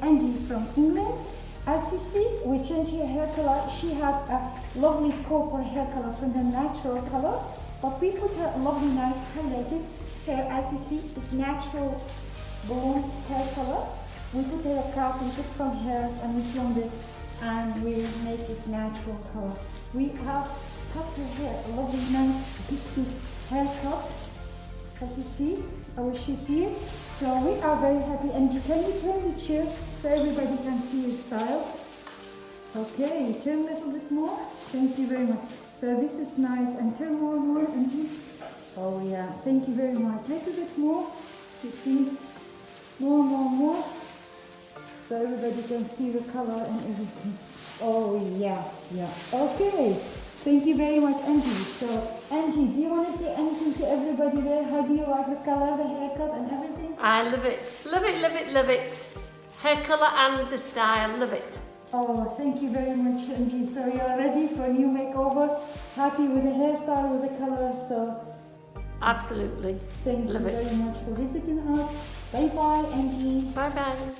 Angie from England. As you see, we changed her hair color. She had a lovely copper hair color from her natural color, but we put her a lovely, nice highlighted hair. As you see, it's natural blonde hair color. We put her a cap, we took some hairs and we filmed it, and we make it natural color. We have cut her hair a lovely, nice pixie haircut. As you see, I wish you see it. So we are very happy. Angie, can you turn the chair so everybody can see your style? Okay, turn a little bit more. Thank you very much. So this is nice, and turn more, Angie. Oh yeah, thank you very much. Little bit more. You see, more. So everybody can see the color and everything. Oh yeah. Okay. Thank you very much, Angie. So, Angie, do you want to say anything to everybody there? How do you like the color, the haircut and everything? I love it. Love it. Hair colour and the style, love it. Oh, thank you very much, Angie. So you're ready for a new makeover? Happy with the hairstyle, with the color, so... Absolutely. Thank you very much for visiting us. Bye-bye, Angie. Bye-bye.